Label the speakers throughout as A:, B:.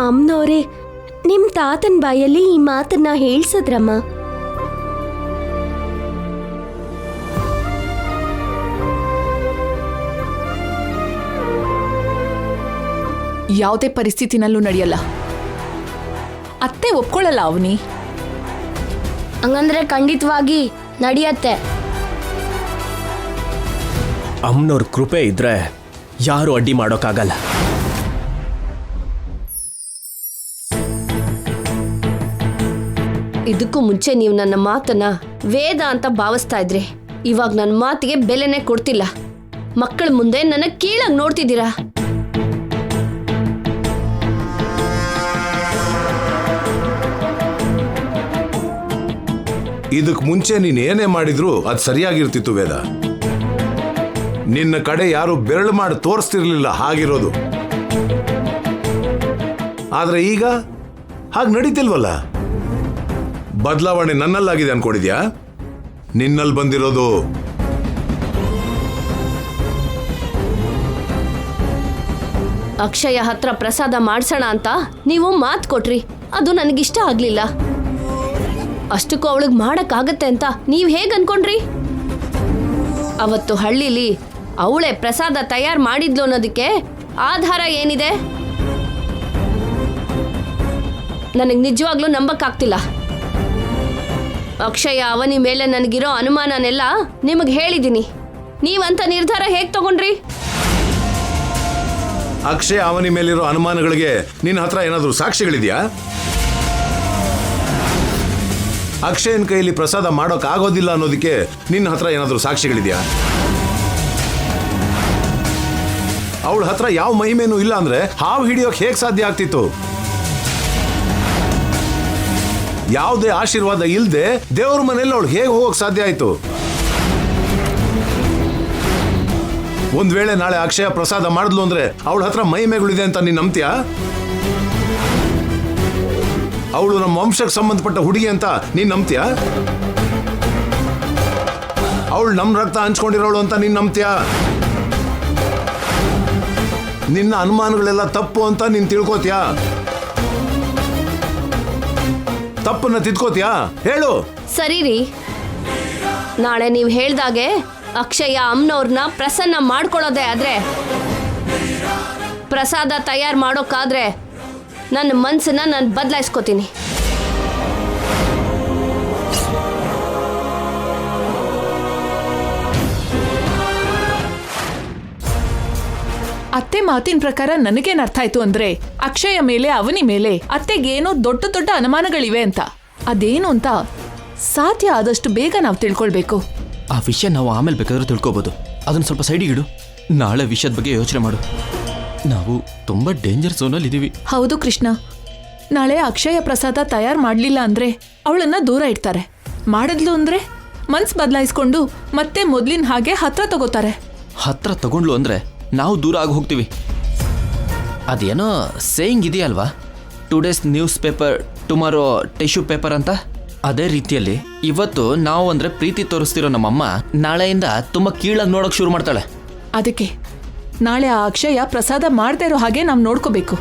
A: ಅಮ್ಮನವ್ರೆ, ನಿಮ್ ತಾತನ್ ಬಾಯಲ್ಲಿ ಈ ಮಾತನ್ನ ಹೇಳ್ಸದ್ರಮ್ಮ.
B: ಯಾವುದೇ ಪರಿಸ್ಥಿತಿನಲ್ಲೂ ನಡೆಯಲ್ಲ. ಅತ್ತೆ ಒಪ್ಕೊಳ್ಳಲ್ಲ ಅವನಿ.
A: ಹಂಗಂದ್ರೆ ಖಂಡಿತವಾಗಿ ನಡೆಯತ್ತೆ.
C: ಅಮ್ಮನವ್ರ ಕೃಪೆ ಇದ್ರೆ ಯಾರು ಅಡ್ಡಿ ಮಾಡೋಕ್ಕಾಗಲ್ಲ.
A: ಇದಕ್ಕೂ ಮುಂಚೆ ನೀವು ನನ್ನ ಮಾತನ್ನ ವೇದ ಅಂತ ಭಾವಿಸ್ತಾ ಇದ್ರಿ. ಇವಾಗ ನನ್ನ ಮಾತಿಗೆ ಬೆಲೆನೇ ಕೊಡ್ತಿಲ್ಲ. ಮಕ್ಕಳ ಮುಂದೆ ನನ್ನ ಕೀಳಾಗಿ ನೋಡ್ತಿದ್ದೀರಾ.
D: ಇದಕ್ ಮುಂಚೆ ನೀನ್ ಏನೇ ಮಾಡಿದ್ರು ಅದು ಸರಿಯಾಗಿರ್ತಿತ್ತು ವೇದ. ನಿನ್ನ ಕಡೆ ಯಾರು ಬೆರಳು ಮಾಡಿ ತೋರಿಸ್ತಿರ್ಲಿಲ್ಲ ಹಾಗಿರೋದು. ಆದ್ರೆ ಈಗ ಹಾಗೆ ನಡೀತಿಲ್ವಲ್ಲ. ಬದಲಾವಣೆ ನನ್ನಲ್ಲಾಗಿದೆ ಅನ್ಕೊಂಡಿದ್ಯಾ? ನಿನ್ನಲ್ಲಿ ಬಂದಿರೋದು.
A: ಅಕ್ಷಯ ಹತ್ರ ಪ್ರಸಾದ ಮಾಡ್ಸೋಣ ಅಂತ ನೀವು ಮಾತು ಕೊಟ್ರಿ. ಅದು ನನಗಿಷ್ಟ ಆಗ್ಲಿಲ್ಲ. ಅಷ್ಟಕ್ಕೂ ಅವಳಿಗೆ ಮಾಡಕ್ಕಾಗತ್ತೆ ಅಂತ ನೀವ್ ಹೇಗ್ ಅನ್ಕೊಂಡ್ರಿ? ಅವತ್ತು ಹಳ್ಳಿಲಿ ಅವಳೇ ಪ್ರಸಾದ ತಯಾರು ಮಾಡಿದ್ಲು ಅನ್ನೋದಕ್ಕೆ ಆಧಾರ ಏನಿದೆ? ನನಗೆ ನಿಜವಾಗ್ಲೂ ನಂಬಕ್ಕಾಗ್ತಿಲ್ಲ. ಅಕ್ಷಯ ಅವನಿ ಮೇಲೆ ನನಗಿರೋ ಅನುಮಾನನೆಲ್ಲ ನಿಮಗೆ ಹೇಳಿದ್ದೀನಿ. ನೀವಂತ ನಿರ್ಧಾರ ಹೇಗ್ ತಗೊಂಡ್ರಿ?
D: ಅಕ್ಷಯ ಅವನಿ ಮೇಲಿರೋ ಅನುಮಾನಗಳಿಗೆ ನಿನ್ನ ಹತ್ರ ಏನಾದರೂ ಸಾಕ್ಷಿಗಳಿದೆಯಾ? ಅಕ್ಷಯನ್ ಕೈಯಲ್ಲಿ ಪ್ರಸಾದ ಮಾಡೋಕ್ ಆಗೋದಿಲ್ಲ ಅನ್ನೋದಕ್ಕೆ ನಿನ್ನ ಹತ್ರ ಏನಾದರೂ ಸಾಕ್ಷಿಗಳಿದೆಯಾ? ಅವಳ ಹತ್ರ ಯಾವ ಮಹಿಮೇನೂ ಇಲ್ಲ ಅಂದ್ರೆ ಹಾವು ಹಿಡಿಯೋಕ್ ಹೇಗ್ ಸಾಧ್ಯ ಆಗ್ತಿತ್ತು? ಯಾವುದೇ ಆಶೀರ್ವಾದ ಇಲ್ಲದೆ ದೇವ್ರ ಮನೆಯಲ್ಲಿ ಅವಳು ಹೇಗೆ ಹೋಗಕ್ ಸಾಧ್ಯ ಆಯ್ತು? ಒಂದ್ ವೇಳೆ ನಾಳೆ ಅಕ್ಷಯ ಪ್ರಸಾದ ಮಾಡಿದ್ಲು ಅಂದ್ರೆ ಅವಳ ಹತ್ರ ಮಹಿಮೆಗಳಿದೆ ಅಂತ ನೀನ್ ನಂಬ್ತೀಯಾ? ಅವಳು ನಮ್ಮ ವಂಶಕ್ಕೆ ಸಂಬಂಧಪಟ್ಟ ಹುಡುಗಿ ಅಂತ ನೀನ್ ನಂಬ್ತೀಯಾ? ಅವಳು ನಮ್ಮ ರಕ್ತ ಹಂಚ್ಕೊಂಡಿರೋಳು ಅಂತ ನೀನ್ ನಂಬ್ತೀಯಾ? ನಿನ್ನ ಅನುಮಾನಗಳೆಲ್ಲ ತಪ್ಪು ಅಂತ ನೀನ್ ತಿಳ್ಕೋತೀಯಾ? ತಪ್ಪನ್ನ ತಿದ್ಕೋತೀಯಾ? ಹೇಳು.
A: ಸರಿ ರೀ, ನಾಳೆ ನೀವು ಹೇಳ್ದಾಗೆ ಅಕ್ಷಯ ಅಮ್ಮನವ್ರನ್ನ ಪ್ರಸನ್ನ ಮಾಡ್ಕೊಳ್ಳೋದೇ ಆದ್ರೆ, ಪ್ರಸಾದ ತಯಾರು ಮಾಡೋಕ್ಕಾದ್ರೆ ನನ್ನ ಮನ್ಸನ್ನ ನಾನು ಬದಲಾಯಿಸ್ಕೋತೀನಿ.
B: ಅತ್ತೆ ಮಾತಿನ ಪ್ರಕಾರ ನನಗೇನ್ ಅರ್ಥ ಆಯ್ತು ಅಂದ್ರೆ, ಅಕ್ಷಯ ಮೇಲೆ ಅವನಿ ಮೇಲೆ ಅತ್ತೆಗೇನೋ ದೊಡ್ಡ ದೊಡ್ಡ ಅನುಮಾನಗಳಿವೆ ಅಂತ. ಅದೇನು ಅಂತ ಸಾಧ್ಯ ಆದಷ್ಟು ಬೇಗ ನಾವು ತಿಳ್ಕೊಳ್ಬೇಕು.
E: ಆ ವಿಷಯ ನಾವು ಆಮೇಲೆ ಬೇಕಾದ್ರೂ ತಿಳ್ಕೊಬೋದು. ಅದನ್ನ ಸ್ವಲ್ಪ ಸೈಡಿಗಿಡು. ನಾಳೆ ವಿಷಯದ ಬಗ್ಗೆ ಯೋಚನೆ ಮಾಡು. ನಾವು ತುಂಬಾ ಡೇಂಜರ್ ಝೋನಲ್ಲಿ ಇದೀವಿ.
B: ಹೌದು ಕೃಷ್ಣ, ನಾಳೆ ಅಕ್ಷಯ ಪ್ರಸಾದ ತಯಾರು ಮಾಡಲಿಲ್ಲ ಅಂದ್ರೆ ಅವಳನ್ನ ದೂರ ಇಡ್ತಾರೆ. ಮಾಡಿದ್ಲು ಅಂದ್ರೆ ಮನ್ಸು ಬದಲಾಯಿಸ್ಕೊಂಡು ಮತ್ತೆ ಮೊದ್ಲಿನ ಹಾಗೆ ಹತ್ರ ತಗೋತಾರೆ.
E: ಹತ್ರ ತಗೊಂಡ್ಲು ಅಂದ್ರೆ ನಾವು ದೂರ ಆಗಿ ಹೋಗ್ತೀವಿ. ಅದೇನೋ ಸೇಯಿಂಗ್ ಇದೆಯಲ್ವಾ, today's news paper tomorrow tissue paper ಅಂತ. ಅದೇ ರೀತಿಯಲ್ಲಿ ಇವತ್ತು ನಾವು ಅಂದ್ರೆ ಪ್ರೀತಿ ತೋರಿಸ್ತಿರೋ ನಮ್ಮಮ್ಮ ನಾಳೆಯಿಂದ ತುಂಬಾ ಕೀಳಾಗಿ ನೋಡೋಕೆ ಶುರು ಮಾಡ್ತಾಳೆ.
B: ಅದಕ್ಕೆ ನಾಳೆ ಆ ಅಕ್ಷಯ ಪ್ರಸಾದ ಮಾಡದೇ ಇರೋ ಹಾಗೆ ನಾವು ನೋಡ್ಕೋಬೇಕು.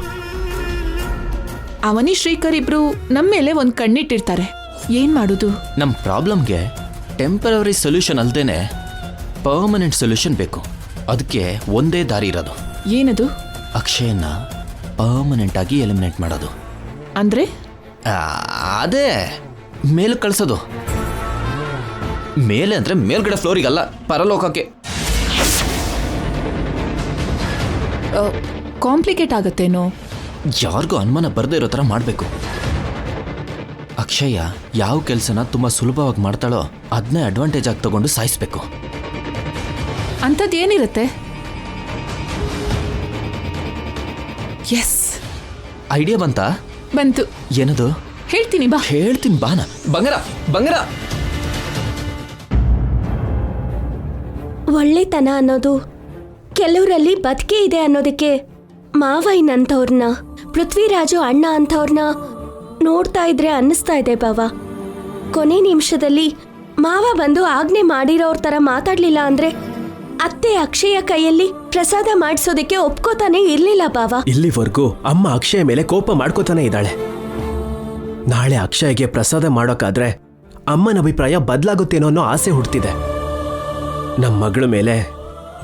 B: ಅವನಿ ಶ್ರೀಕರ್ ಇಬ್ರು ನಮ್ಮ ಮೇಲೆ ಒಂದು ಕಣ್ಣಿಟ್ಟಿರ್ತಾರೆ. ಏನ್ ಮಾಡುದು?
E: ನಮ್ಮ ಪ್ರಾಬ್ಲಮ್ಗೆ ಟೆಂಪರರಿ ಸೊಲ್ಯೂಷನ್ ಅಲ್ದೇನೆ ಪರ್ಮನೆಂಟ್ ಸೊಲ್ಯೂಷನ್ ಬೇಕು. ಅದಕ್ಕೆ ಒಂದೇ ದಾರಿ ಇರೋದು.
B: ಏನದು?
E: ಅಕ್ಷಯನ್ನ ಪರ್ಮನೆಂಟ್ ಆಗಿ ಎಲಿಮಿನೇಟ್ ಮಾಡೋದು.
B: ಅಂದ್ರೆ
E: ಅದೇ ಮೇಲೆ ಕಳ್ಸೋದು. ಮೇಲೆ ಅಂದ್ರೆ ಮೇಲ್ಗಡೆ ಫ್ಲೋರಿಗಲ್ಲ, ಪರಲೋಕಕ್ಕೆ.
B: ಕಾಂಪ್ಲಿಕೇಟ್ ಆಗತ್ತೇನೋ?
E: ಯಾರಿಗೂ ಅನುಮಾನ ಬರದೇ ಇರೋ ಥರ ಮಾಡಬೇಕು. ಅಕ್ಷಯ ಯಾವ ಕೆಲಸನ ತುಂಬಾ ಸುಲಭವಾಗಿ ಮಾಡ್ತಾಳೋ ಅದನ್ನೇ ಅಡ್ವಾಂಟೇಜ್ ಆಗಿ ತಗೊಂಡು ಸಾಯಿಸ್ಬೇಕು.
B: ಅಂಥದ್ದೇನಿರುತ್ತೆ? ಎಸ್,
E: ಐಡಿಯಾ ಬಂತಾ?
B: ಬಂತು.
E: ಏನದು?
B: ಹೇಳ್ತೀನಿ ಬಾ.
E: ಹೇಳ್ತೀನಿ ಬಾನ. ಬಂಗಾರ ಬಂಗಾರ.
A: ಒಳ್ಳೆತನ ಅನ್ನೋದು ಕೆಲವರಲ್ಲಿ ಬದುಕೆ ಇದೆ ಅನ್ನೋದಕ್ಕೆ ಮಾವಯ್ಯನಂಥವ್ರನ್ನ, ಪೃಥ್ವಿರಾಜು ಅಣ್ಣ ಅಂಥವ್ರನ್ನ ನೋಡ್ತಾ ಇದ್ರೆ ಅನ್ನಿಸ್ತಾ ಇದೆ ಬಾವ. ಕೊನೆ ನಿಮಿಷದಲ್ಲಿ ಮಾವ ಬಂದು ಆಜ್ಞೆ ಮಾಡಿರೋರ್ ಥರ ಮಾತಾಡ್ಲಿಲ್ಲ ಅಂದ್ರೆ ಅತ್ತೆ ಅಕ್ಷಯ ಕೈಯಲ್ಲಿ ಪ್ರಸಾದ ಮಾಡಿಸೋದಕ್ಕೆ ಒಪ್ಕೋತಾನೆ ಇರ್ಲಿಲ್ಲ ಬಾವ.
C: ಇಲ್ಲಿವರೆಗೂ ಅಮ್ಮ ಅಕ್ಷಯ ಮೇಲೆ ಕೋಪ ಮಾಡ್ಕೋತಾನೆ ಇದ್ದಾಳೆ. ನಾಳೆ ಅಕ್ಷಯ್ಗೆ ಪ್ರಸಾದ ಮಾಡೋಕ್ಕಾದ್ರೆ ಅಮ್ಮನ ಅಭಿಪ್ರಾಯ ಬದಲಾಗುತ್ತೇನೋ ಅನ್ನೋ ಆಸೆ ಹುಡ್ತಿದೆ. ನಮ್ಮ ಮಗಳ ಮೇಲೆ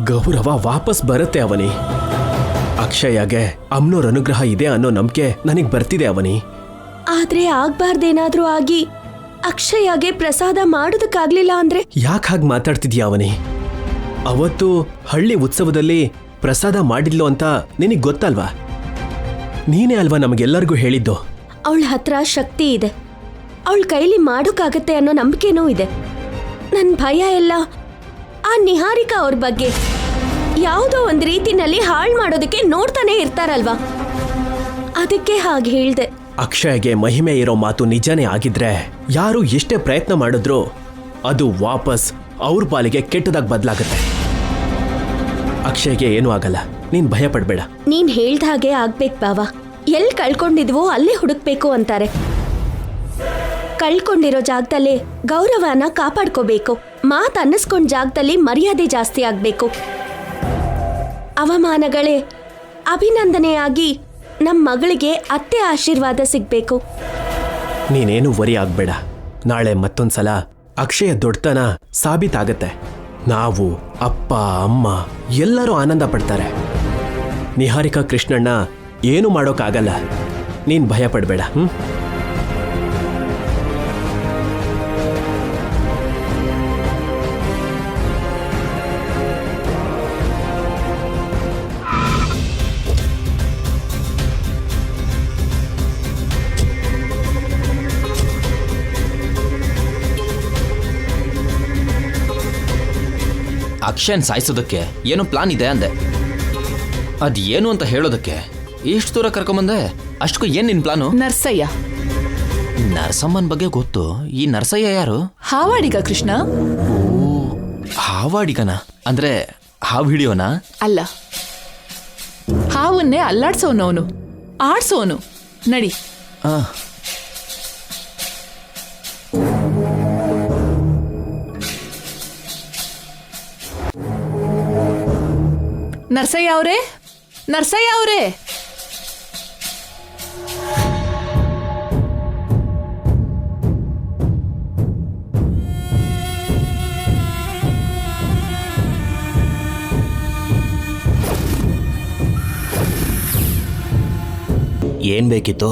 C: ಗೌರವ ವಾಪಸ್ ಬರುತ್ತೆ ಅವನಿ. ಅಕ್ಷಯಗೆ ಅಮ್ಮನವ್ರ ಅನುಗ್ರಹ ಇದೆ ಅನ್ನೋ ನಂಬಿಕೆ ನನಗ್ ಬರ್ತಿದೆ ಅವನಿ.
A: ಆದ್ರೆ ಆಗ್ಬಾರ್ದೇನಾದ್ರೂ ಆಗಿ ಅಕ್ಷಯಗೆ ಪ್ರಸಾದ ಮಾಡೋದಕ್ಕಾಗ್ಲಿಲ್ಲ ಅಂದ್ರೆ?
C: ಯಾಕೆ ಹಾಗೆ ಮಾತಾಡ್ತಿದ್ಯಾ ಅವನಿ? ಅವತ್ತು ಹಳ್ಳಿ ಉತ್ಸವದಲ್ಲಿ ಪ್ರಸಾದ ಮಾಡಿದ್ಲು ಅಂತ ನಿನಗ್ ಗೊತ್ತಲ್ವಾ? ನೀನೇ ಅಲ್ವಾ ನಮಗೆಲ್ಲರಿಗೂ ಹೇಳಿದ್ದು.
A: ಅವಳ ಹತ್ರ ಶಕ್ತಿ ಇದೆ, ಅವಳ ಕೈಲಿ ಮಾಡೋಕ್ಕಾಗತ್ತೆ ಅನ್ನೋ ನಂಬಿಕೆನೂ ಇದೆ. ನನ್ನ ಭಯ ಎಲ್ಲ ಆ ನಿಹಾರಿಕಾ ಅವ್ರ ಬಗ್ಗೆ. ಯಾವುದೋ ಒಂದು ರೀತಿನಲ್ಲಿ ಹಾಳು ಮಾಡೋದಕ್ಕೆ ನೋಡ್ತಾನೆ ಇರ್ತಾರಲ್ವಾ, ಅದಕ್ಕೆ ಹಾಗೆ ಹೇಳ್ದೆ.
C: ಅಕ್ಷಯ್ಗೆ ಮಹಿಮೆ ಇರೋ ಮಾತು ನಿಜನೇ ಆಗಿದ್ರೆ ಯಾರು ಎಷ್ಟೇ ಪ್ರಯತ್ನ ಮಾಡಿದ್ರು ಅದು ವಾಪಸ್ ಅವ್ರ ಪಾಲಿಗೆ ಕೆಟ್ಟದಾಗಿ ಬದಲಾಗುತ್ತೆ. ಅಕ್ಷಯ್ಗೆ ಏನೂ ಆಗಲ್ಲ, ನೀನ್ ಭಯ ಪಡ್ಬೇಡ.
A: ನೀನ್ ಹೇಳ್ದ ಹಾಗೆ ಆಗ್ಬೇಕು ಬಾವ. ಎಲ್ಲಿ ಕಳ್ಕೊಂಡಿದ್ವೋ ಅಲ್ಲೇ ಹುಡುಕ್ಬೇಕು ಅಂತಾರೆ. ಕಳ್ಕೊಂಡಿರೋ ಜಾಗದಲ್ಲೇ ಗೌರವನ ಕಾಪಾಡ್ಕೋಬೇಕು. ಮಾತು ಅನ್ನಿಸ್ಕೊಂಡ್ ಜಾಗದಲ್ಲಿ ಮರ್ಯಾದೆ ಜಾಸ್ತಿ ಆಗ್ಬೇಕು. ಅವಮಾನಗಳೇ ಅಭಿನಂದನೆಯಾಗಿ ನಮ್ಮ ಮಗಳಿಗೆ ಅತ್ತೆ ಆಶೀರ್ವಾದ ಸಿಗ್ಬೇಕು.
C: ನೀನೇನು ವರಿ ಆಗ್ಬೇಡ. ನಾಳೆ ಮತ್ತೊಂದ್ಸಲ ಅಕ್ಷಯ ದೊಡ್ಡತನ ಸಾಬೀತಾಗತ್ತೆ. ನಾವು ಅಪ್ಪ ಅಮ್ಮ ಎಲ್ಲರೂ ಆನಂದ ಪಡ್ತಾರೆ. ನಿಹಾರಿಕಾ ಕೃಷ್ಣಣ್ಣ ಏನು ಮಾಡೋಕ್ಕಾಗಲ್ಲ, ನೀನ್ ಭಯ ಪಡ್ಬೇಡ.
E: ಅಕ್ಷಯನ್ ಸಾಯಿಸೋದಕ್ಕೆ ಏನೋ ಪ್ಲಾನ್ ಇದೆ ಅಂದೆ. ಅದ್ ಏನು ಅಂತ ಹೇಳೋದಕ್ಕೆ ಎಷ್ಟು ದೂರ ಕರ್ಕೊಂಬಂದೆ? ಅಷ್ಟಕ್ಕೂ ಏನ್ ನಿನ್ ಪ್ಲಾನು?
B: ನರ್ಸಯ್ಯ.
E: ನರಸಮ್ಮನ್ ಬಗ್ಗೆ ಗೊತ್ತು. ಈ ನರಸಯ್ಯ ಯಾರು?
B: ಹಾವಾಡಿಗ ಕೃಷ್ಣ.
E: ಹಾವಾಡಿಗನ ಅಂದ್ರೆ ಹಾವು ಹಿಡಿಯೋನಾ?
B: ಅಲ್ಲ, ಹಾವನ್ನೇ ಅಲ್ಲಾಡ್ಸೋನವನು, ಆಡ್ಸೋನು. ನಡಿ.
E: ಆ
B: ನರ್ಸಯ್ಯ ಅವರೇ, ನರ್ಸಯ್ಯ ಅವರೇ.
F: ಏನ್ ಬೇಕಿತ್ತು?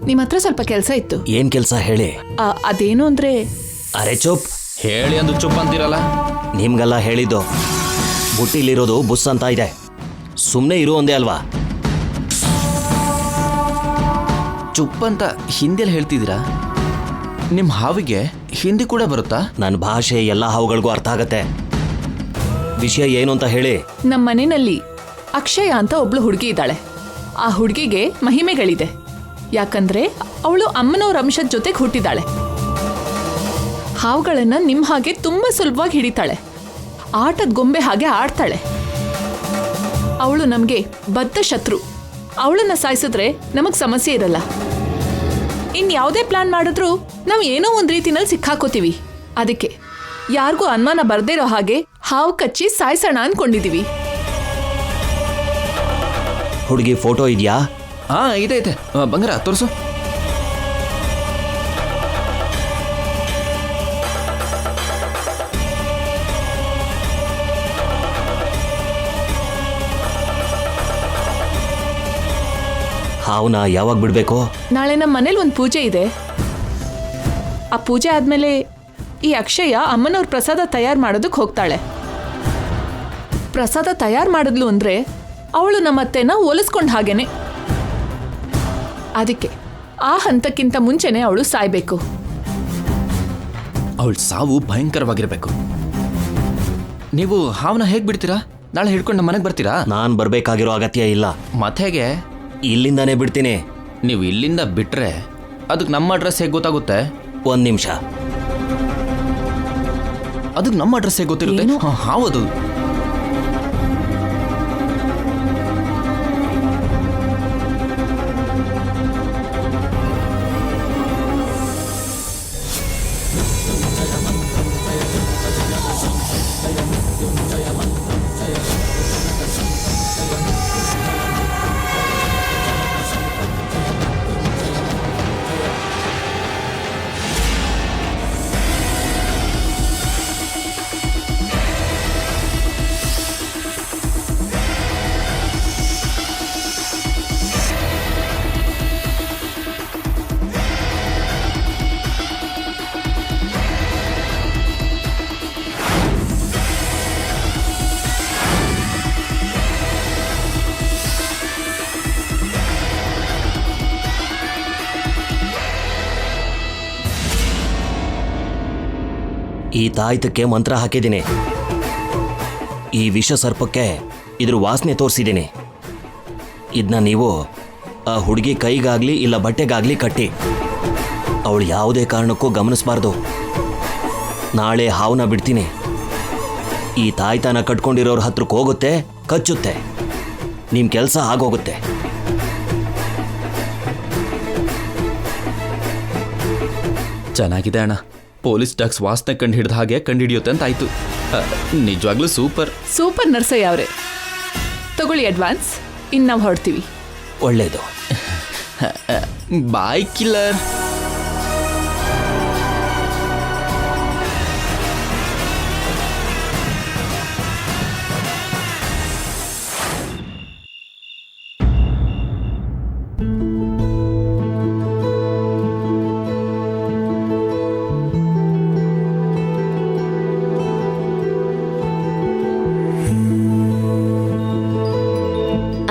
B: ನಿಮ್ಮ ಹತ್ರ ಸ್ವಲ್ಪ ಕೆಲಸ ಇತ್ತು.
F: ಏನ್ ಕೆಲಸ ಹೇಳಿ?
B: ಅದೇನು ಅಂದ್ರೆ,
F: ಅರೆ ಚುಪ್.
E: ಹೇಳಿ ಅಂದು ಚುಪ್ ಅಂತೀರಲ್ಲ.
F: ನಿಮ್ಗೆಲ್ಲ ಹೇಳಿದ್ದು. ಬುಟ್ಟಿಲಿರೋದು ಬುಸ್ ಅಂತ ಇದೆ, ಸುಮ್ಮನೆ ಇರು ಒಂದೇ ಅಲ್ವಾ?
E: ಚುಪ್ ಅಂತ ಹಿಂದಿಯಲ್ಲಿ ಹೇಳ್ತಿದ್ದೀರಾ? ನಿಮ್ ಹಾವಿಗೆ ಹಿಂದಿ ಕೂಡ ಬರುತ್ತಾ?
F: ನನ್ನ ಭಾಷೆ ಎಲ್ಲ ಹಾವುಗಳಿಗೂ ಅರ್ಥ ಆಗತ್ತೆ. ವಿಷಯ ಏನು ಅಂತ ಹೇಳಿ.
B: ನಮ್ಮ ಮನೆಯಲ್ಲಿ ಅಕ್ಷಯ ಅಂತ ಒಬ್ಳು ಹುಡುಗಿ ಇದ್ದಾಳೆ. ಆ ಹುಡುಗಿಗೆ ಮಹಿಮೆಗಳಿದೆ. ಯಾಕಂದ್ರೆ ಅವಳು ಅಮ್ಮನವ್ರ ಅಂಶದ ಜೊತೆಗೆ ಹುಟ್ಟಿದಾಳೆ. ಹಾವುಗಳನ್ನ ನಿಮ್ಮ ಹಾಗೆ ತುಂಬಾ ಸುಲಭವಾಗಿ ಹಿಡಿತಾಳೆ. ಆಟದ ಗೊಂಬೆ ಹಾಗೆ ಆಡ್ತಾಳೆ. ಅವಳು ನಮಗೆ ಬದ್ಧ ಶತ್ರು. ಅವಳನ್ನ ಸಾಯಿಸಿದ್ರೆ ನಮಗ್ ಸಮಸ್ಯೆ ಇರಲ್ಲ. ಇನ್ಯಾವುದೇ ಪ್ಲಾನ್ ಮಾಡಿದ್ರು ನಾವು ಏನೋ ಒಂದ್ ರೀತಿನಲ್ಲಿ ಸಿಕ್ಕಾಕೋತೀವಿ. ಅದಕ್ಕೆ ಯಾರಿಗೂ ಅನುಮಾನ ಬರ್ದೇ ಇರೋ ಹಾಗೆ ಹಾವು ಕಚ್ಚಿ ಸಾಯಿಸೋಣ ಅನ್ಕೊಂಡಿದೀವಿ.
F: ಹುಡುಗಿ ಫೋಟೋ ಇದೆಯಾ?
E: ಹಾ ಇದೆ ಇದೆ. ಬಂಗಾರ ತೋರಿಸು.
F: ಹಾವನ್ನ ಯಾವಾಗ ಬಿಡ್ಬೇಕು?
B: ನಾಳೆ ನಮ್ಮ ಮನೇಲಿ ಒಂದು ಪೂಜೆ ಇದೆ. ಆ ಪೂಜೆ ಆದ್ಮೇಲೆ ಈ ಅಕ್ಷಯ ಅಮ್ಮನವ್ರ ಪ್ರಸಾದ ತಯಾರು ಮಾಡೋದಕ್ಕೆ ಹೋಗ್ತಾಳೆ. ಪ್ರಸಾದ ತಯಾರು ಮಾಡಿದ್ಲು ಅಂದ್ರೆ ಅವಳು ನಮ್ಮತ್ತೆನ ಒಲಿಸ್ಕೊಂಡ್ ಹಾಗೇನೆ. ಅದಕ್ಕೆ ಆ ಹಂತಕ್ಕಿಂತ ಮುಂಚೆನೆ ಅವಳು ಸಾಯ್ಬೇಕು.
E: ಅವಳ ಸಾವು ಭಯಂಕರವಾಗಿರ್ಬೇಕು. ನೀವು ಹಾವನ್ನ ಹೇಗ್ ಬಿಡ್ತೀರಾ? ನಾಳೆ ಹಿಡ್ಕೊಂಡು ನಮ್ಮ ಮನೆಗೆ ಬರ್ತೀರಾ?
F: ನಾನ್ ಬರ್ಬೇಕಾಗಿರೋ ಅಗತ್ಯ ಇಲ್ಲ.
E: ಮತ್ತೆ ಹೇಗೆ?
F: ಇಲ್ಲಿಂದಾನೇ ಬಿಡ್ತೀನಿ.
E: ನೀವು ಇಲ್ಲಿಂದ ಬಿಟ್ರೆ ಅದಕ್ಕೆ ನಮ್ಮ ಅಡ್ರೆಸ್ ಹೇಗೆ ಗೊತ್ತಾಗುತ್ತೆ?
F: ಒಂದ್ ನಿಮಿಷ.
E: ಅದಕ್ಕೆ ನಮ್ಮ ಅಡ್ರೆಸ್ ಹೇಗೆ ಗೊತ್ತಿರುತ್ತೆ?
B: ಏನು?
E: ಹೌದು.
F: ಈ ತಾಯ್ತಕ್ಕೆ ಮಂತ್ರ ಹಾಕಿದ್ದೀನಿ. ಈ ವಿಷ ಸರ್ಪಕ್ಕೆ ಇದ್ರ ವಾಸನೆ ತೋರಿಸಿದ್ದೀನಿ. ಇದನ್ನ ನೀವು ಆ ಹುಡುಗಿ ಕೈಗಾಗ್ಲಿ ಇಲ್ಲ ಬಟ್ಟೆಗಾಗ್ಲಿ ಕಟ್ಟಿ. ಅವಳು ಯಾವುದೇ ಕಾರಣಕ್ಕೂ ಗಮನಿಸಬಾರ್ದು. ನಾಳೆ ಹಾವನ್ನ ಬಿಡ್ತೀನಿ. ಈ ತಾಯ್ತಾನ ಕಟ್ಕೊಂಡಿರೋರ ಹತ್ರಕ್ಕೆ ಹೋಗುತ್ತೆ, ಕಚ್ಚುತ್ತೆ. ನಿಮ್ಮ ಕೆಲಸ ಆಗೋಗುತ್ತೆ.
E: ಚೆನ್ನಾಗಿದೆ ಅಣ್ಣ. ಪೊಲೀಸ್ ಡಾಗ್ಸ್ ವಾಸನೆ ಕಂಡು ಹಿಡ್ದ ಹಾಗೆ ಕಂಡು ಹಿಡಿಯುತ್ತೆ ಅಂತ ಆಯ್ತು. ನಿಜವಾಗ್ಲೂ ಸೂಪರ್.
B: ಸೂಪರ್ ನರ್ಸಯ್ಯ ಅವರೇ, ತಗೊಳ್ಳಿ ಅಡ್ವಾನ್ಸ್. ಇನ್ನು ನಾವು ಹೊರಡ್ತೀವಿ.
F: ಒಳ್ಳೆಯದು.
E: ಬಾಯ್ ಕಿಲ್ಲರ್.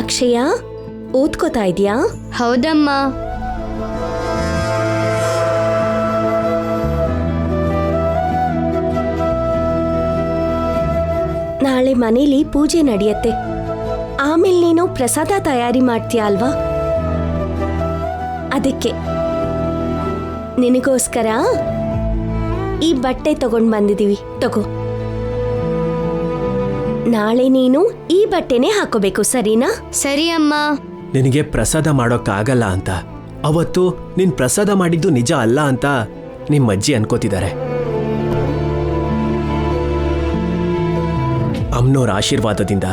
A: ಅಕ್ಷಯ, ಓದ್ಕೋತಾ ಇದೆಯಾ? ಹೌದಮ್ಮ. ನಾಳೆ ಮನೇಲಿ ಪೂಜೆ ನಡೆಯತ್ತೆ. ಆಮೇಲೆ ನೀನು ಪ್ರಸಾದ ತಯಾರಿ ಮಾಡ್ತೀಯ ಅಲ್ವಾ? ಅದಕ್ಕೆ ನಿನಗೋಸ್ಕರ ಈ ಬಟ್ಟೆ ತಗೊಂಡ್ ಬಂದಿದೀವಿ. ತಗೋ. ನಾಳೆ ನೀನು ಈ ಬಟ್ಟೆನೇ ಹಾಕೋಬೇಕು, ಸರಿನಾ? ಸರಿ ಅಮ್ಮ.
C: ನಿನಗೆ ಪ್ರಸಾದ ಮಾಡೋಕ್ಕಾಗಲ್ಲ ಅಂತ, ಅವತ್ತು ನೀನ್ ಪ್ರಸಾದ ಮಾಡಿದ್ದು ನಿಜ ಅಲ್ಲ ಅಂತ ನಿಮ್ಮ ಅಜ್ಜಿ ಅನ್ಕೋತಿದ್ದಾರೆ. ಅಮ್ಮನವ್ರ ಆಶೀರ್ವಾದದಿಂದ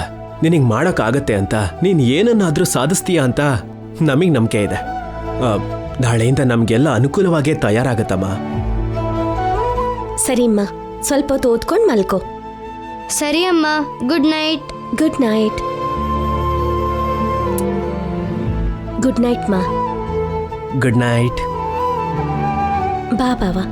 C: ನಿನಗೆ ಮಾಡೋಕ್ಕಾಗತ್ತೆ ಅಂತ, ನೀನ್ ಏನನ್ನಾದ್ರೂ ಸಾಧಿಸ್ತೀಯ ಅಂತ ನಮಗ್ ನಂಬಿಕೆ ಇದೆ. ನಾಳೆಯಿಂದ ನಮ್ಗೆಲ್ಲ ಅನುಕೂಲವಾಗೇ ತಯಾರಾಗತ್ತಮ್ಮ.
A: ಸರಿಮ್ಮ, ಸ್ವಲ್ಪ ಹೊತ್ತು ಓದ್ಕೊಂಡು ಮಲ್ಕೋ. ಸರಿ ಅಮ್ಮ. Good night. Good night. Good night ಮಾ.
C: Good night.
A: ಬಾ ಬಾವಾ.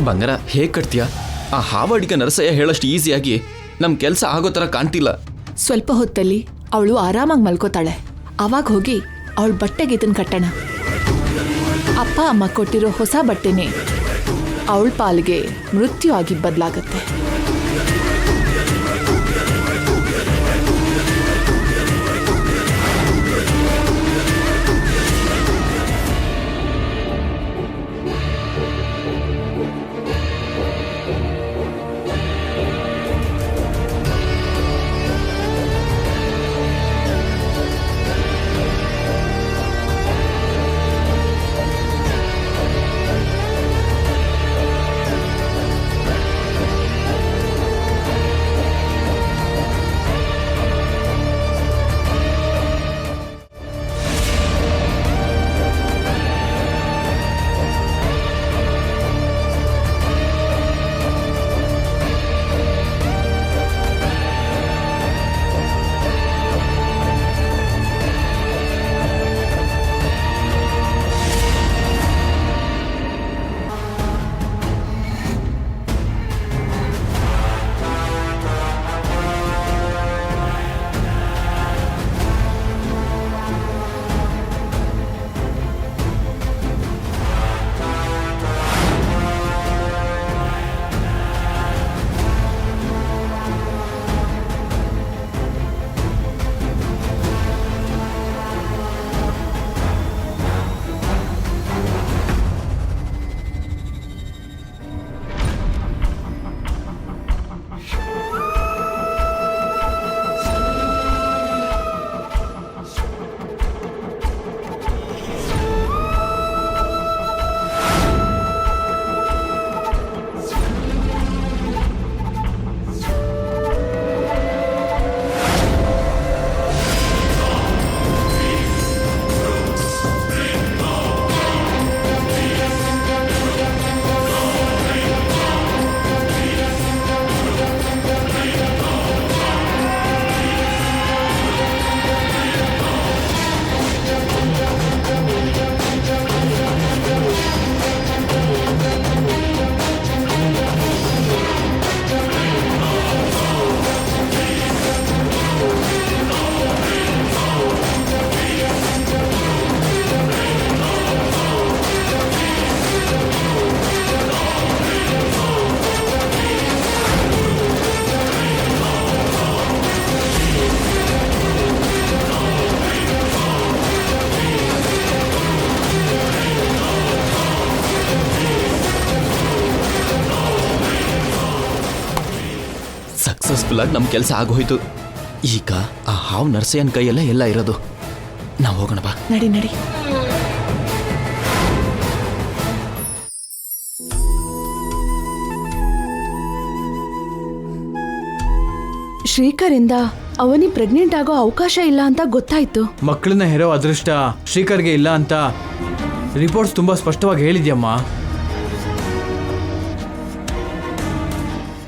E: ಬಂಗಾರ, ಹೇಗೆ ಕಟ್ತೀಯಾ? ಆ ಹಾವಡಿಗೆ ನರಸಯ್ಯ ಹೇಳಷ್ಟು ಈಸಿಯಾಗಿ ನಮ್ಮ ಕೆಲಸ ಆಗೋ ಥರ ಕಾಣ್ತಿಲ್ಲ.
B: ಸ್ವಲ್ಪ ಹೊತ್ತಲ್ಲಿ ಅವಳು ಆರಾಮಾಗಿ ಮಲ್ಕೋತಾಳೆ. ಆವಾಗ ಹೋಗಿ ಅವಳ ಬಟ್ಟೆಗೆ ಇದನ್ನು ಕಟ್ಟೋಣ. ಅಪ್ಪ ಅಮ್ಮ ಕೊಟ್ಟಿರೋ ಹೊಸ ಬಟ್ಟೆನೇ ಅವಳ ಪಾಲಿಗೆ ಮೃತ್ಯು ಆಗಿ ಬದಲಾಗತ್ತೆ.
E: ಸಕ್ಸಸ್ಫುಲ್ಲಾಗಿ ನಮ್ಮ ಕೆಲಸ ಆಗೋಯ್ತು. ಈಗ ಆ ಹಾವು ನರ್ಸಯ್ಯನ ಕೈಯಲ್ಲೇ ಎಲ್ಲ ಇರೋದು. ನಾವು ಹೋಗೋಣ ಬಾ.
B: ನಡಿ ನಡಿ. ಶ್ರೀಕರಿಂದ ಅವನಿ ಪ್ರೆಗ್ನೆಂಟ್ ಆಗೋ ಅವಕಾಶ ಇಲ್ಲ ಅಂತ ಗೊತ್ತಾಯ್ತು.
G: ಮಕ್ಕಳನ್ನ ಹೆರೋ ಅದೃಷ್ಟ ಶ್ರೀಕರ್ಗೆ ಇಲ್ಲ ಅಂತ ರಿಪೋರ್ಟ್ಸ್ ತುಂಬಾ ಸ್ಪಷ್ಟವಾಗಿ ಹೇಳಿದ್ಯಮ್ಮ.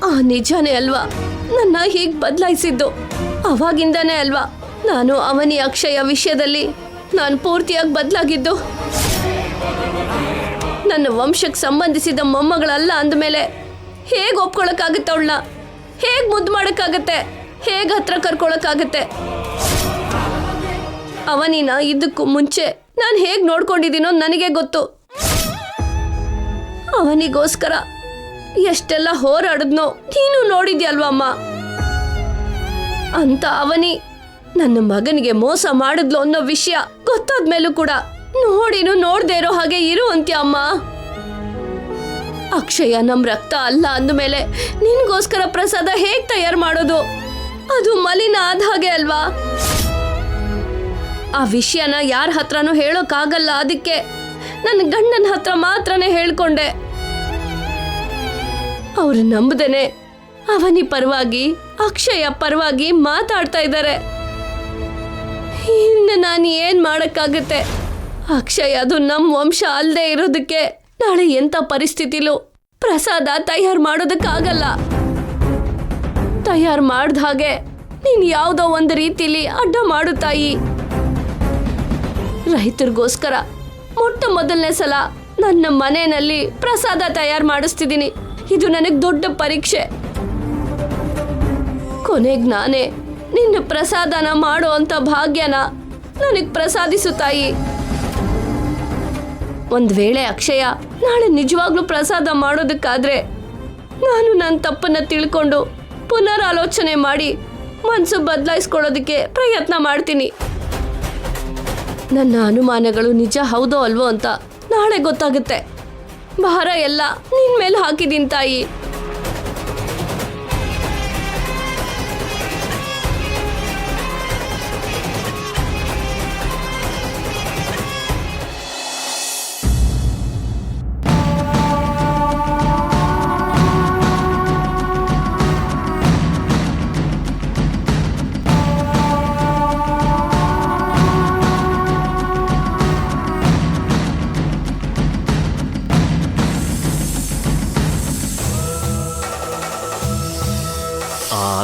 A: ಆ ನಿಜಾನೇ ಅಲ್ವಾ ನನ್ನ ಹೀಗ್ ಬದಲಾಯಿಸಿದ್ದು? ಅವಾಗಿಂದಾನೇ ಅಲ್ವಾ ನಾನು ಅವನಿ ಅಕ್ಷಯ ವಿಷಯದಲ್ಲಿ ನಾನು ಪೂರ್ತಿಯಾಗಿ ಬದಲಾಗಿದ್ದು? ನನ್ನ ವಂಶಕ್ಕೆ ಸಂಬಂಧಿಸಿದ ಮೊಮ್ಮಗಳಲ್ಲ ಅಂದಮೇಲೆ ಹೇಗೆ ಒಪ್ಕೊಳಕ್ಕಾಗತ್ತೆ ಅವಳನ್ನ? ಹೇಗೆ ಮುದ್ದು ಮಾಡೋಕ್ಕಾಗತ್ತೆ? ಹೇಗೆ ಹತ್ರ ಕರ್ಕೊಳಕ್ಕಾಗತ್ತೆ? ಅವನಿನ ಇದಕ್ಕೂ ಮುಂಚೆ ನಾನು ಹೇಗೆ ನೋಡ್ಕೊಂಡಿದ್ದೀನೋ ನನಗೆ ಗೊತ್ತು. ಅವನಿಗೋಸ್ಕರ ಎಷ್ಟೆಲ್ಲ ಹೋರಾಡಿದ್ನೋ ನೀನು ನೋಡಿದ್ಯಲ್ವಮ್ಮ. ಅಂತ ಅವನಿ ನನ್ನ ಮಗನಿಗೆ ಮೋಸ ಮಾಡಿದ್ಲು ಅನ್ನೋ ವಿಷಯ ಗೊತ್ತಾದ್ಮೇಲೂ ಕೂಡ ನೋಡಿನೂ ನೋಡ್ದೇ ಇರೋ ಹಾಗೆ ಇರು ಅಂತ್ಯ ಅಮ್ಮ. ಅಕ್ಷಯ ನಮ್ ರಕ್ತ ಅಲ್ಲ ಅಂದಮೇಲೆ ನಿನ್ಗೋಸ್ಕರ ಪ್ರಸಾದ ಹೇಗ್ ತಯಾರು ಮಾಡೋದು? ಅದು ಮಲಿನ ಆದ ಹಾಗೆ ಅಲ್ವಾ? ಆ ವಿಷಯನ ಯಾರ ಹತ್ರನೂ ಹೇಳೋಕ್ಕಾಗಲ್ಲ. ಅದಕ್ಕೆ ನನ್ನ ಗಂಡನ ಹತ್ರ ಮಾತ್ರನೇ ಹೇಳ್ಕೊಂಡೆ. ಅವ್ರು ನಂಬದೇನೆ ಅವನಿ ಪರವಾಗಿ ಅಕ್ಷಯ ಪರವಾಗಿ ಮಾತಾಡ್ತಾ ಇದ್ದಾರೆ. ಇನ್ನು ನಾನು ಏನ್ ಮಾಡಕ್ಕಾಗತ್ತೆ? ಅಕ್ಷಯ್ ಅದು ನಮ್ಮ ವಂಶ ಅಲ್ಲದೆ ಇರೋದಕ್ಕೆ ನಾಳೆ ಎಂಥ ಪರಿಸ್ಥಿತಿಲೂ ಪ್ರಸಾದ ತಯಾರು ಮಾಡೋದಕ್ಕಾಗಲ್ಲ. ತಯಾರು ಮಾಡ್ದ ಹಾಗೆ ನೀನು ಯಾವುದೋ ಒಂದು ರೀತಿಲಿ ಅಡ್ಡ ಮಾಡು ತಾಯಿ. ರೈತರಿಗೋಸ್ಕರ ಮೊಟ್ಟ ಮೊದಲನೇ ಸಲ ನನ್ನ ಮನೆಯಲ್ಲಿ ಪ್ರಸಾದ ತಯಾರು ಮಾಡಿಸ್ತಿದ್ದೀನಿ. ಇದು ನನಗೆ ದೊಡ್ಡ ಪರೀಕ್ಷೆ. ಕೊನೆಗೆ ನಾನೇ ನಿನ್ನ ಪ್ರಸಾದನ ಮಾಡೋ ಅಂತ ಭಾಗ್ಯನ ನನಗೆ ಪ್ರಸಾದಿಸು ತಾಯಿ. ಒಂದ್ ವೇಳೆ ಅಕ್ಷಯ ನಾಳೆ ನಿಜವಾಗ್ಲೂ ಪ್ರಸಾದ ಮಾಡೋದಕ್ಕಾದ್ರೆ ನಾನು ನನ್ನ ತಪ್ಪನ್ನ ತಿಳ್ಕೊಂಡು ಪುನರಾಲೋಚನೆ ಮಾಡಿ ಮನಸ್ಸು ಬದಲಾಯಿಸ್ಕೊಳ್ಳೋದಕ್ಕೆ ಪ್ರಯತ್ನ ಮಾಡ್ತೀನಿ. ನನ್ನ ಅನುಮಾನಗಳು ನಿಜ ಹೌದೋ ಅಲ್ವೋ ಅಂತ ನಾಳೆ ಗೊತ್ತಾಗುತ್ತೆ. ಭಾರ ಎಲ್ಲ ನಿನ್ ಮೇಲೆ ಹಾಕಿದೀನಿ ತಾಯಿ.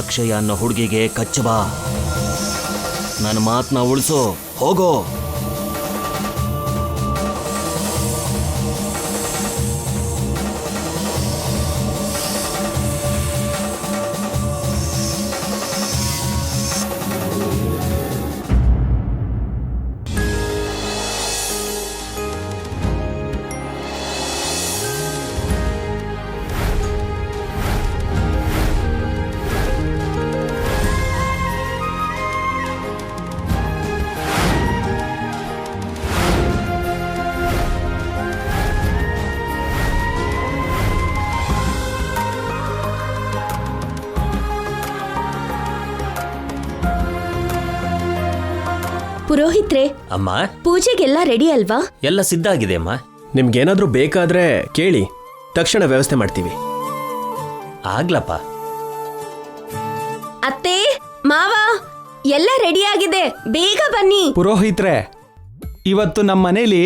F: ಅಕ್ಷಯ ಅನ್ನೋ ಹುಡುಗಿಗೆ ಕಚ್ಚಬಾ, ನನ್ನ ಮಾತನ್ನ ಉಳಿಸು, ಹೋಗೋ.
A: ಪುರೋಹಿತ್ರೆ,
H: ಅಮ್ಮ,
A: ಪೂಜೆಗೆಲ್ಲ ರೆಡಿ ಅಲ್ವಾ?
H: ಎಲ್ಲ ಸಿದ್ಧ ಆಗಿದೆ ಅಮ್ಮ.
C: ನಿಮ್ಗೇನಾದ್ರೂ ಬೇಕಾದ್ರೆ ಕೇಳಿ, ತಕ್ಷಣ ವ್ಯವಸ್ಥೆ ಮಾಡ್ತೀವಿ.
H: ಆಗ್ಲಪ್ಪ.
A: ಅತ್ತೆ, ಮಾವ, ಎಲ್ಲ ರೆಡಿ ಆಗಿದೆ, ಬೇಗ ಬನ್ನಿ.
G: ಪುರೋಹಿತ್ರೆ, ಇವತ್ತು ನಮ್ಮ ಮನೇಲಿ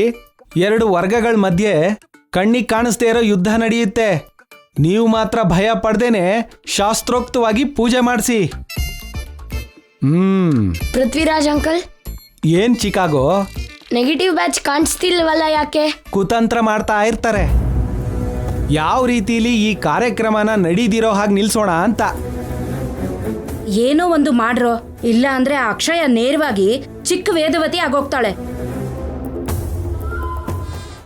G: 2 ವರ್ಗಗಳ ಮಧ್ಯೆ ಕಣ್ಣಿಗೆ ಕಾಣಿಸ್ದೇ ಇರೋ ಯುದ್ಧ ನಡೆಯುತ್ತೆ. ನೀವು ಮಾತ್ರ ಭಯ ಪಡ್ದೇನೆ ಶಾಸ್ತ್ರೋಕ್ತವಾಗಿ ಪೂಜೆ ಮಾಡಿಸಿ.
I: ಪೃಥ್ವಿರಾಜ್ ಅಂಕಲ್,
G: ಏನ್ ಚಿಕಾಗೋ?
I: ನೆಗೆಟಿವ್ ಬ್ಯಾಚ್ ಕಾಣಿಸ್ತಿಲ್ವಲ್ಲ, ಯಾಕೆ?
G: ಕುತಂತ್ರ ಮಾಡ್ತಾ ಇರ್ತಾರೆ. ಯಾವ ರೀತಿಲಿ ಈ ಕಾರ್ಯಕ್ರಮನ ನಡೀದಿರೋ ಹಾಗೆ ನಿಲ್ಸೋಣ ಅಂತ.
J: ಏನೋ ಒಂದು ಮಾಡ್ರೋ, ಇಲ್ಲ ಅಂದ್ರೆ ಅಕ್ಷಯ ನೇರವಾಗಿ ಚಿಕ್ಕ ವೇದವತಿ ಆಗೋಗ್ತಾಳೆ.